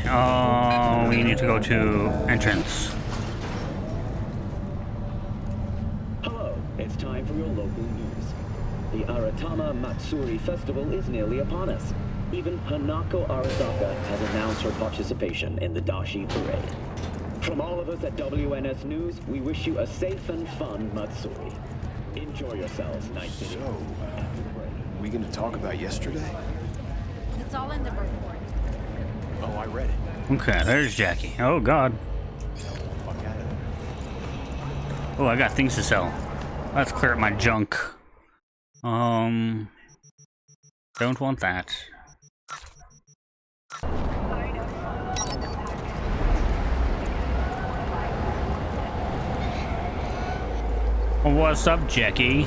We need to go to entrance. Hello, it's time for your local news. The Aratama Matsuri Festival is nearly upon us. Even Hanako Arasaka has announced her participation in the Dashi Parade. From all of us at WNS News, we wish you a safe and fun Matsuri. Enjoy yourselves, Night City. So, we gonna talk about yesterday? It's all in the report. Oh, I read it. Okay, there's Jackie. Oh God. Fuck out of there. Oh, I got things to sell. Let's clear up my junk. Don't want that. What's up, Jackie?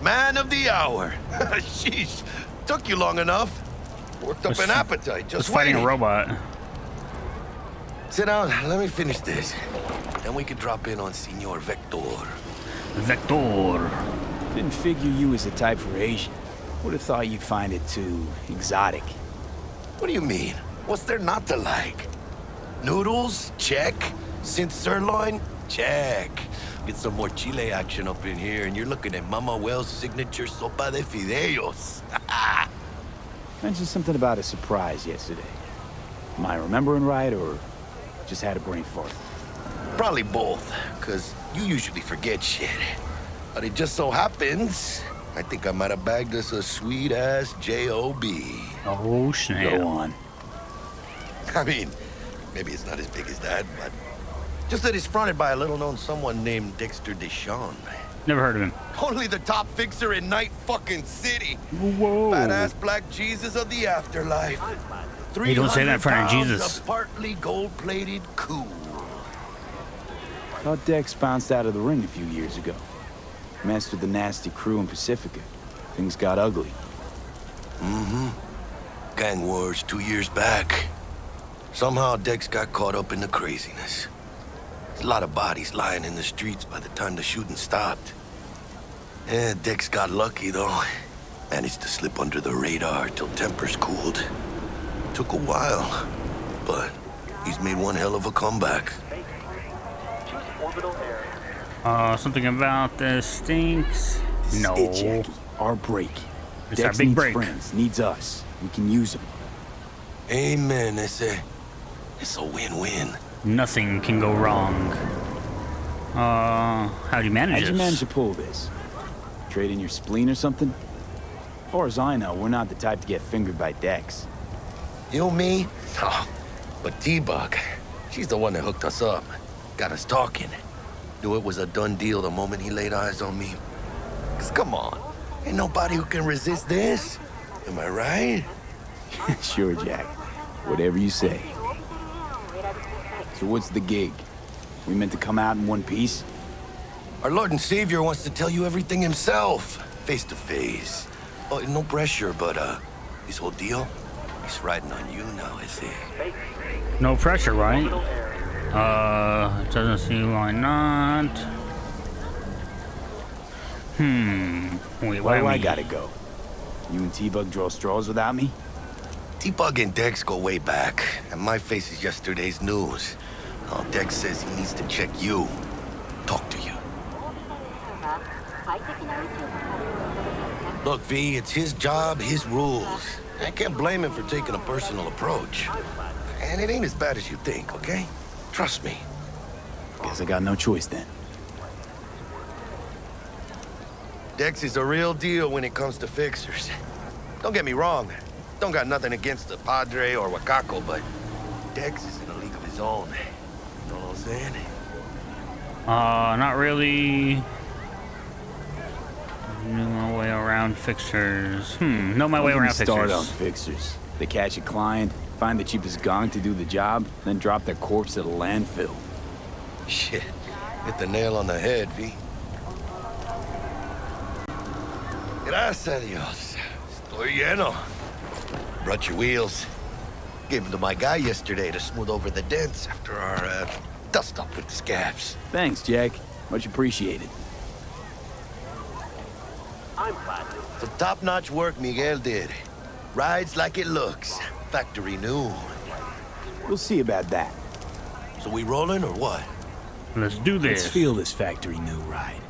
Man of the hour. Sheesh. Took you long enough. Worked up an appetite just fighting waiting. a robot. Sit down. Let me finish this. Then we can drop in on Senor Vector. Vector. Didn't figure you was the type for Asian. Would have thought you'd find it too exotic. What do you mean? What's there not to like? Noodles? Check. Synth sirloin? Check. Get some more Chile action up in here, and you're looking at Mama Wells' signature sopa de fideos. Mentioned something about a surprise yesterday. Am I remembering right, or just had a brain fart? Probably both, because you usually forget shit. But it just so happens, I think I might have bagged us a sweet-ass J.O.B. Oh, snap. Go on. I mean, maybe it's not as big as that, but just that it's fronted by a little-known someone named Dexter Deshawn. Never heard of him. Only the top fixer in Night fucking City. Whoa. Fat-ass black Jesus of the afterlife. Hey, don't say that in front of 300 Jesus. pounds of partly gold-plated cool. Thought Dex bounced out of the ring a few years ago. Mastered the nasty crew in Pacifica. Things got ugly. Mm-hmm. Gang wars 2 years back. Somehow Dex got caught up in the craziness. There's a lot of bodies lying in the streets by the time the shooting stopped. Yeah, Dex got lucky, though. Managed to slip under the radar till tempers cooled. Took a while, but he's made one hell of a comeback. Something about this stinks. This No. is it, Jackie. Our break. It's our Dex big needs break. friends, needs us. We can use them. Amen. It's a win-win. Nothing can go wrong. How do you manage How'd this? you manage to pull this? Trade in your spleen or something? As far as I know, we're not the type to get fingered by Dex. You, me? Oh, but T-Bug, she's the one that hooked us up. Got us talking. Knew it was a done deal the moment he laid eyes on me. 'Cause come on, ain't nobody who can resist this. Am I right? Sure, Jack. Whatever you say. So what's the gig? We meant to come out in one piece? Our Lord and Savior wants to tell you everything himself, face to face. Oh, no pressure, but this whole deal, he's riding on you now, I see. No pressure, right? Doesn't see why not. Wait, Why do I me? gotta go? You and T-Bug draw straws without me? T-Bug and Dex go way back, and my face is yesterday's news. Oh, Dex says he needs to check you, talk to you. Look, V, it's his job, his rules. I can't blame him for taking a personal approach. And it ain't as bad as you think, okay? Trust me. Guess I got no choice then. Dex is a real deal when it comes to fixers. Don't get me wrong. Don't got nothing against the Padre or Wakako, but Dex is in a league of his own. You know what I'm saying? Not really. Know my way around fixers. Know my way Don't around get me started on fixers. fixers. They catch a client, find the cheapest gong to do the job, then drop their corpse at a landfill. Shit. Hit the nail on the head, V. Gracias a Dios. Estoy lleno. Brought your wheels. Gave them to my guy yesterday to smooth over the dents after our dust-up with the scabs. Thanks, Jack. Much appreciated. Some top-notch work Miguel did. Rides like it looks. Factory new. We'll see about that. So we rolling or what? Let's do this. Let's feel this factory new ride.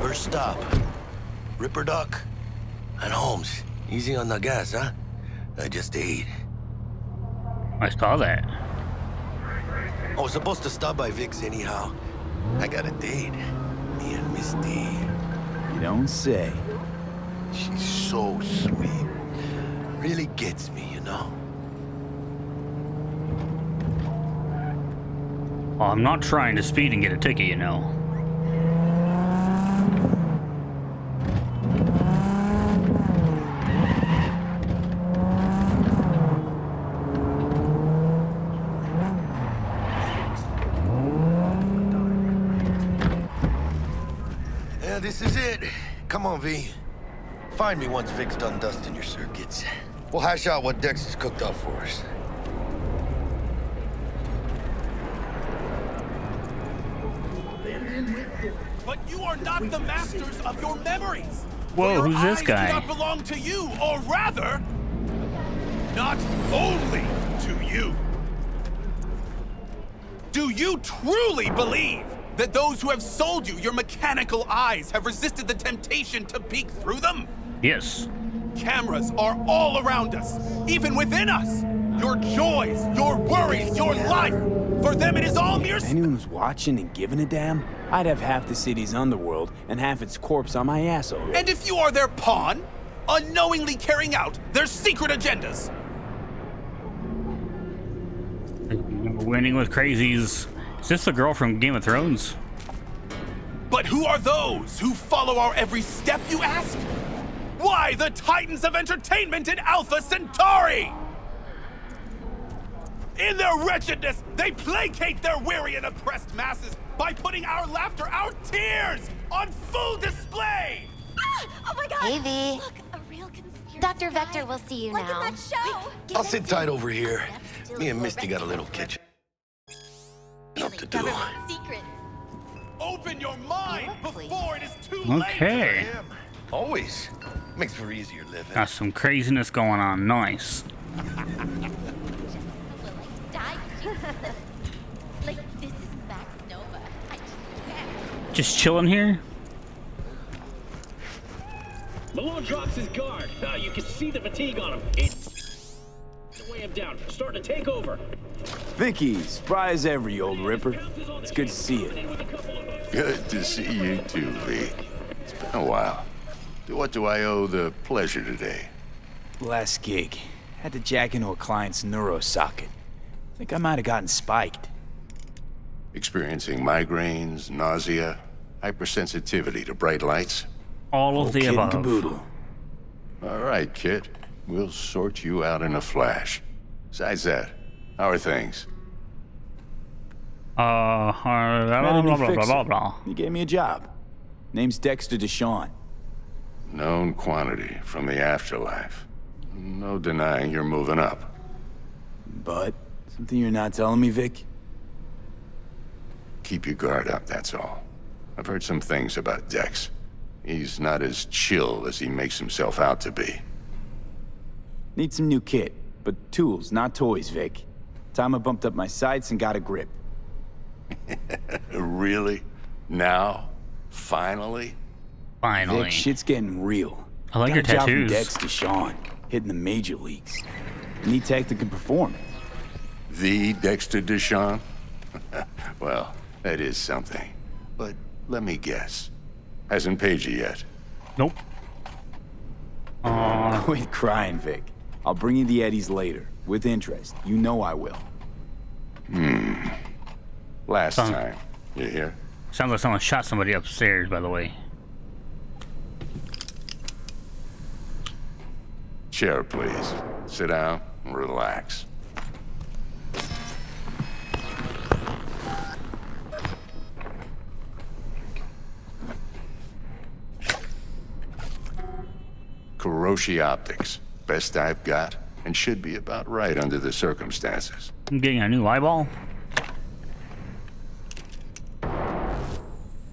First stop. Ripper Duck and Holmes. Easy on the gas, huh? I just ate. I saw that. I was supposed to stop by Vic's anyhow. I got a date. Me and Misty. You don't say. She's so sweet. Really gets me, you know? Well, I'm not trying to speed and get a ticket, you know. Yeah, this is it. Come on, V. Find me once Vic's done dusting your circuits. We'll hash out what Dex has cooked up for us. But you are not the masters of your memories. Whoa, Your who's this eyes guy? do not belong to you, or rather, not only to you. Do you truly believe that those who have sold you your mechanical eyes have resisted the temptation to peek through them? Yes. Cameras are all around us, even within us. Your joys, your worries, your life. For them, it is all mere... If anyone was watching and giving a damn, I'd have half the city's underworld and half its corpse on my ass already. And if you are their pawn, unknowingly carrying out their secret agendas. Winning with crazies. Is this the girl from Game of Thrones? But who are those who follow our every step, you ask? Why, the titans of entertainment in Alpha Centauri! In their wretchedness, they placate their weary and oppressed masses by putting our laughter, our tears, on full display! Ah! Oh my god! Hey, V. Look, a real conspiracy Dr. guy. Vector will see you like now. in that show. I'll sit tight over here. Me and Misty got a little kitchen up to do. Secrets. Open your mind Please. before it is too Okay. late! Always. Makes for easier living. Got some craziness going on. Nice. Like, this is Max Nova. I just can't. Just chilling here? Malone drops his guard. You can see the fatigue on him. It's weigh him down. Starting to take over. Vicky, spry as ever, you old ripper. It's good to see you. Good to see you too, V. It's been a while. To what do I owe the pleasure today? Last gig. Had to jack into a client's neuro socket. Think I might have gotten spiked. Experiencing migraines, nausea, hypersensitivity to bright lights? All of the Kid and above. caboodle. All right, kid. We'll sort you out in a flash. Besides that, how are things? Blah, Met a blah, new blah, fixer. blah, blah. He gave me a job. Name's Dexter Deshawn. Known quantity from the afterlife. No denying you're moving up. But something you're not telling me, Vic? Keep your guard up, that's all. I've heard some things about Dex. He's not as chill as he makes himself out to be. Need some new kit, but tools, not toys, Vic. Time I bumped up my sights and got a grip. Really? Now? Finally? Finally. Vic, shit's getting real. I like got your a job from tattoos. Dex Deshawn, hitting the major leagues. Need tech that can perform. The Dexter Deshawn? Well, that is something. But let me guess. Hasn't paid you yet. Nope. Quit crying, Vic. I'll bring you the Eddies later, with interest. You know I will. Last Son. time. You hear? Sounds like someone shot somebody upstairs, by the way. Chair, please. Sit down and relax. Kuroshi Optics. Best I've got, and should be about right under the circumstances. I'm getting a new eyeball.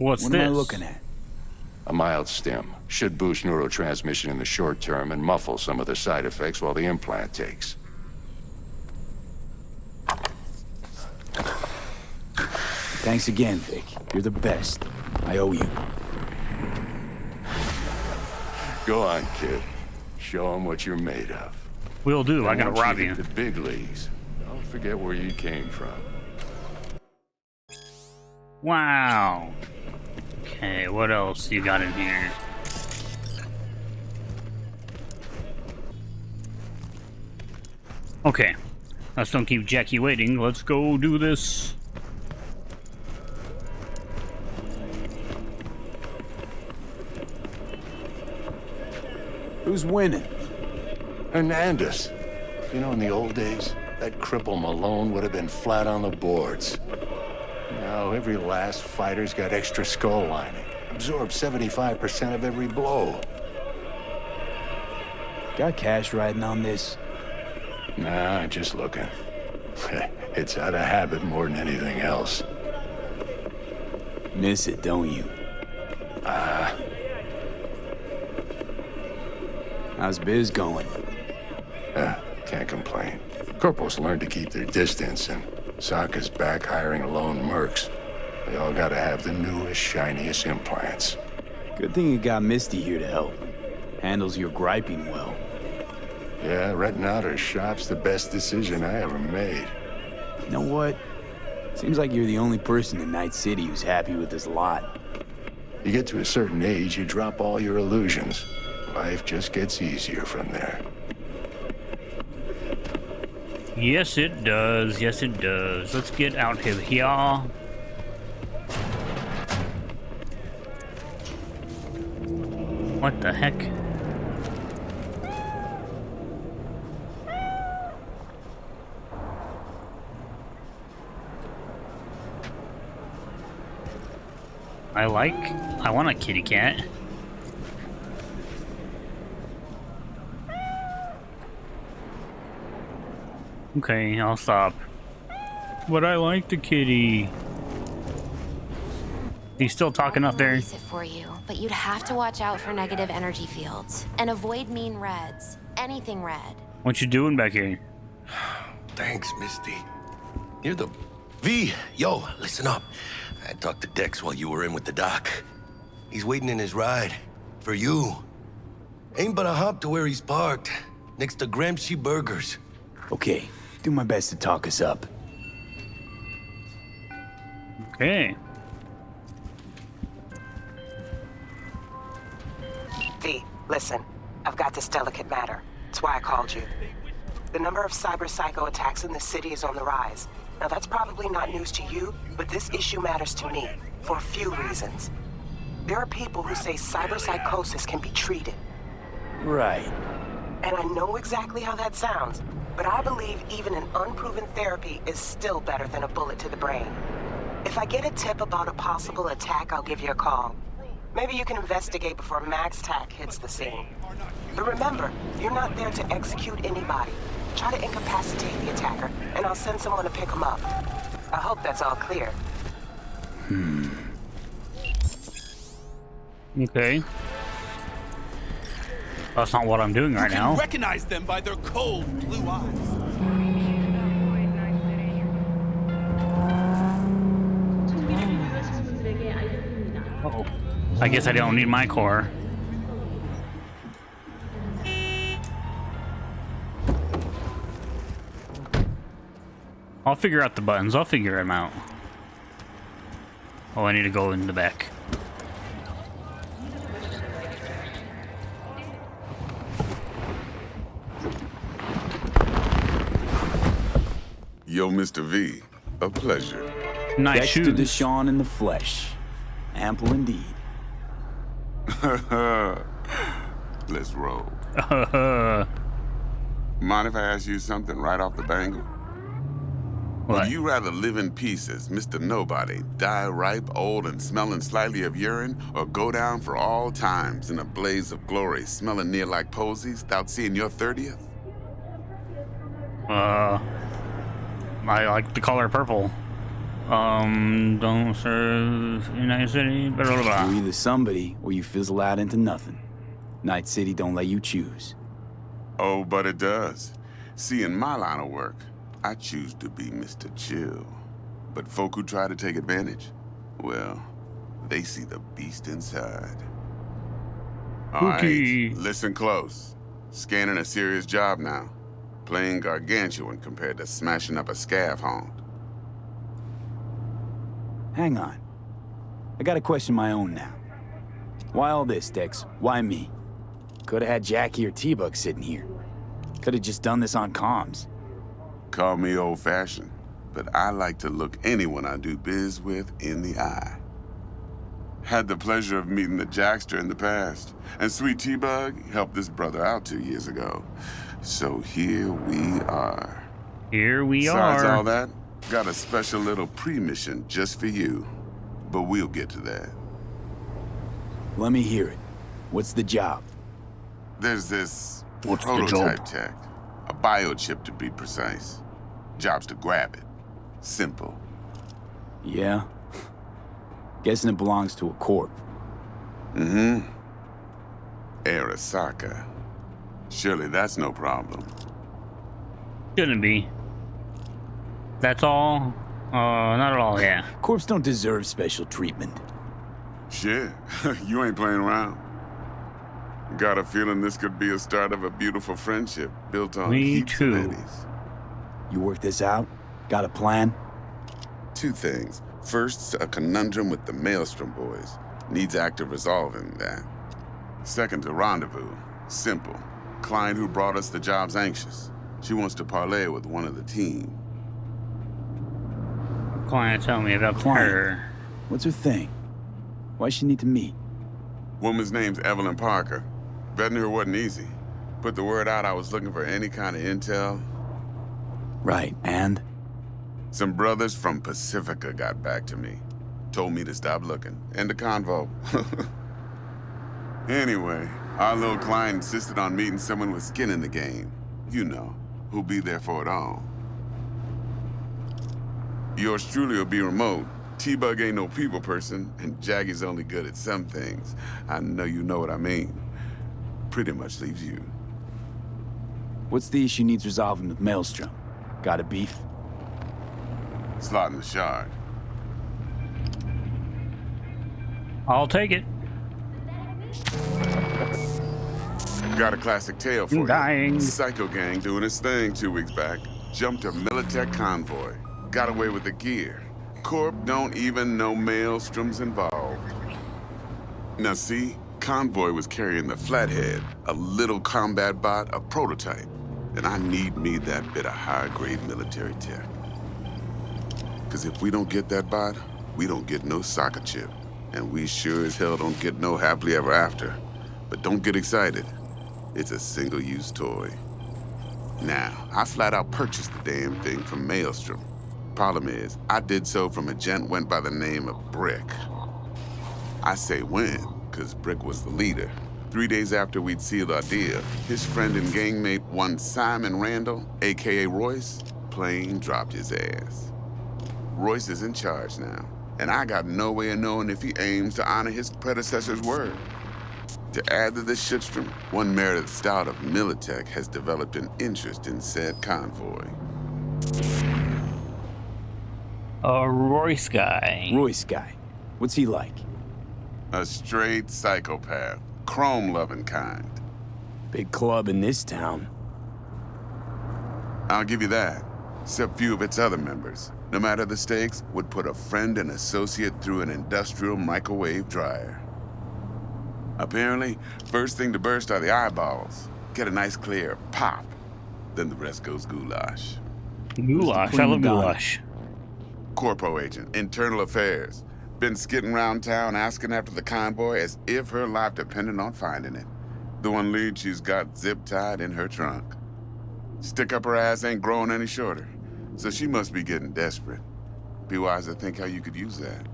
What's what this? am I looking at? A mild stim. Should boost neurotransmission in the short term and muffle some of the side effects while the implant takes. Thanks again, Vic. You're the best. I owe you. Go on, kid. Show them what you're made of. Will do. I gotta Once rob hit you. the big leagues. Don't forget where you came from. Wow. Okay, what else you got in here? Okay. Let's don't keep Jackie waiting. Let's go do this. Who's winning? Hernandez. You know, in the old days, that cripple Malone would have been flat on the boards. Now, every last fighter's got extra skull lining. Absorbs 75% of every blow. Got cash riding on this? Nah, just looking. It's out of habit more than anything else. Miss it, don't you? How's biz going? Can't complain. Corporals learned to keep their distance, and Sokka's back hiring lone mercs. They all gotta have the newest, shiniest implants. Good thing you got Misty here to help. Handles your griping well. Yeah, renting out her shop's the best decision I ever made. You know what? Seems like you're the only person in Night City who's happy with this lot. You get to a certain age, you drop all your illusions. Life just gets easier from there. Yes, it does. Yes, it does. Let's get out of here. What the heck? I want a kitty cat. Okay, I'll stop. But I like the kitty. He's still talking up there. I'll release it for you, but you'd have to watch out for negative energy fields and avoid mean reds. Anything red. What you doing back here? Thanks, Misty. You're the... V, yo, listen up. I talked to Dex while you were in with the doc. He's waiting in his ride. For you. Ain't but a hop to where he's parked. Next to Gramsci Burgers. Okay, do my best to talk us up. Okay. V, listen. I've got this delicate matter. That's why I called you. The number of cyber psycho attacks in the city is on the rise. Now that's probably not news to you, but this issue matters to me for a few reasons. There are people who say cyber psychosis can be treated. Right. And I know exactly how that sounds, but I believe even an unproven therapy is still better than a bullet to the brain. If I get a tip about a possible attack, I'll give you a call. Maybe you can investigate before Max Tack hits the scene. But remember, you're not there to execute anybody. Try to incapacitate the attacker, and I'll send someone to pick him up. I hope that's all clear. Okay. That's not what I'm doing right You now. can recognize them by their cold blue eyes. Uh-oh. I guess I don't need my core. I'll figure out the buttons. I'll figure them out. Oh, I need to go in the back. Yo, Mr. V, a pleasure. Nice Dexter shoes. Deshawn in the flesh. Ample indeed. Let's roll. Mind if I ask you something right off the bangle? What? Would you rather live in peace as Mr. Nobody, die ripe, old, and smelling slightly of urine, or go down for all times in a blaze of glory, smelling near like posies, without seeing your 30th? I like the color purple. Don't serve United City, blah, blah, blah. You're either somebody or you fizzle out into nothing. Night City don't let you choose. Oh, but it does. See, in my line of work, I choose to be Mr. Chill. But folk who try to take advantage, well, they see the beast inside. All right, listen close. Scanning a serious job now. Playing gargantuan compared to smashing up a scav haunt. Hang on. I got a question my own now. Why all this, Dex? Why me? Could have had Jackie or T-Bug sitting here. Could have just done this on comms. Call me old-fashioned, but I like to look anyone I do biz with in the eye. Had the pleasure of meeting the Jackster in the past, and sweet T-Bug helped this brother out 2 years ago. So here we are. Here we Besides are. all that, got a special little pre-mission just for you. But we'll get to that. Let me hear it. What's the job? There's this What's the prototype job? tech. A biochip to be precise. Job's to grab it. Simple. Yeah? Guessing it belongs to a corp. Mm-hmm. Arasaka. Surely that's no problem. Shouldn't be. That's all? Not at all, yeah. Corps don't deserve special treatment. Shit, you ain't playing around. Got a feeling this could be a start of a beautiful friendship built on Me heaps too. of eddies. You work this out? Got a plan? Two things. First, a conundrum with the Maelstrom boys. Needs active resolving that. Second, a rendezvous. Simple. Client who brought us the job's anxious. She wants to parlay with one of the team. Client, tell me about Client. her. What's her thing? Why's she need to meet? Woman's name's Evelyn Parker. Betting her wasn't easy. Put the word out I was looking for any kind of intel. Right, and? Some brothers from Pacifica got back to me. Told me to stop looking. End of convo. Anyway, our little client insisted on meeting someone with skin in the game. You know, who'll be there for it all. Yours truly will be remote. T-Bug ain't no people person, and Jaggy's only good at some things. I know you know what I mean. Pretty much leaves you. What's the issue needs resolving with Maelstrom? Got a beef? Slotting the shard. I'll take it. Got a classic tale for I'm you. dying. Psycho gang doing its thing 2 weeks back. Jumped a Militech convoy. Got away with the gear. Corp don't even know Maelstrom's involved. Now see, convoy was carrying the Flathead, a little combat bot, a prototype. And I need me that bit of high-grade military tech. Cause if we don't get that bot, we don't get no soccer chip. And we sure as hell don't get no happily ever after. But don't get excited. It's a single-use toy. Now, I flat out purchased the damn thing from Maelstrom. Problem is, I did so from a gent went by the name of Brick. I say when, cause Brick was the leader. 3 days after we'd sealed our deal, his friend and gangmate, one Simon Randall, AKA Royce, plain dropped his ass. Royce is in charge now, and I got no way of knowing if he aims to honor his predecessor's word. To add to this shitstorm, one Meredith Stout of Militech has developed an interest in said convoy. Royce guy. Royce guy. What's he like? A straight psychopath, chrome-loving kind. Big club in this town. I'll give you that, except few of its other members, no matter the stakes, would put a friend and associate through an industrial microwave dryer. Apparently, first thing to burst are the eyeballs. Get a nice clear pop. Then the rest goes goulash. Goulash. I love goulash. Corpo agent, internal affairs. Been skidding around town asking after the convoy as if her life depended on finding it. The one lead she's got zip-tied in her trunk. Stick up her ass ain't growing any shorter, so she must be getting desperate. Be wise to think how you could use that.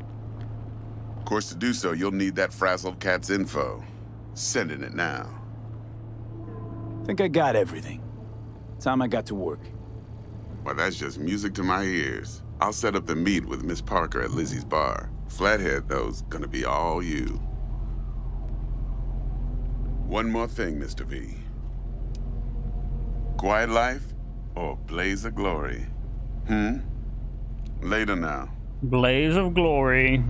Of course, to do so, you'll need that frazzled cat's info. Sending it now. Think I got everything. Time I got to work. Well, that's just music to my ears. I'll set up the meet with Miss Parker at Lizzie's bar. Flathead, though's gonna be all you. One more thing, Mr. V. Quiet life or blaze of glory? Later now. Blaze of glory.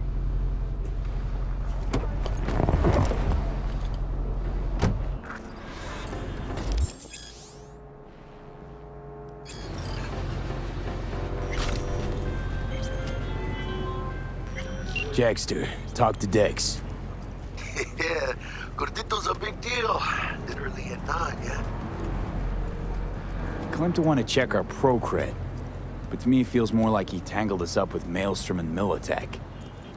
Jackster, talk to Dex. Yeah, Gordito's a big deal. Literally at 9, yeah? Claimed to want to check our pro cred, but to me it feels more like he tangled us up with Maelstrom and Militech.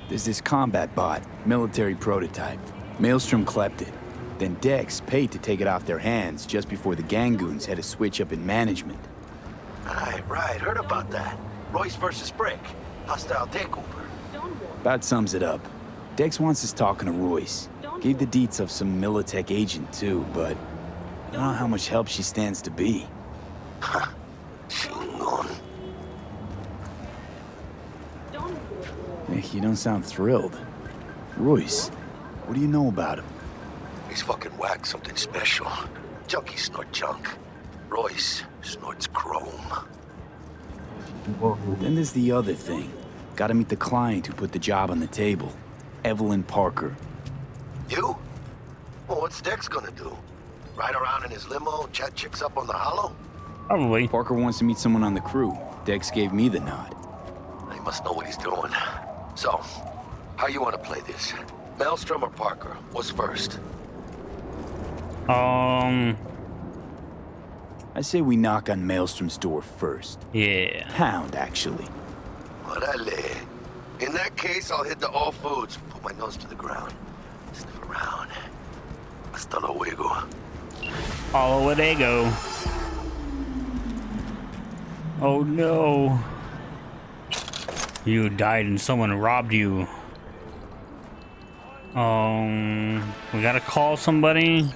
There's this combat bot, military prototype. Maelstrom clept it. Then Dex paid to take it off their hands just before the Gangoons had a switch up in management. Right, heard about that. Royce versus Brick. Hostile takeover. About sums it up. Dex wants us talking to Royce. Gave the deets of some Militech agent too, but I don't know how much help she stands to be. Chingon. Hey, you don't sound thrilled. Royce, what do you know about him? He's fucking whack, something special. Junkies snort junk. Royce snorts chrome. Then there's the other thing. Gotta meet the client who put the job on the table. Evelyn Parker. You? Well, what's Dex gonna do? Ride around in his limo, chat chicks up on the hollow? Probably. Parker wants to meet someone on the crew. Dex gave me the nod. He must know what he's doing. So, how you want to play this? Maelstrom or Parker? What's first? I say we knock on Maelstrom's door first. Yeah. Pound, actually. Orale. In that case, I'll hit the all foods. Put my nose to the ground. Sniff around. Hasta luego. All the way they go. Oh no. You died and someone robbed you. We gotta call somebody.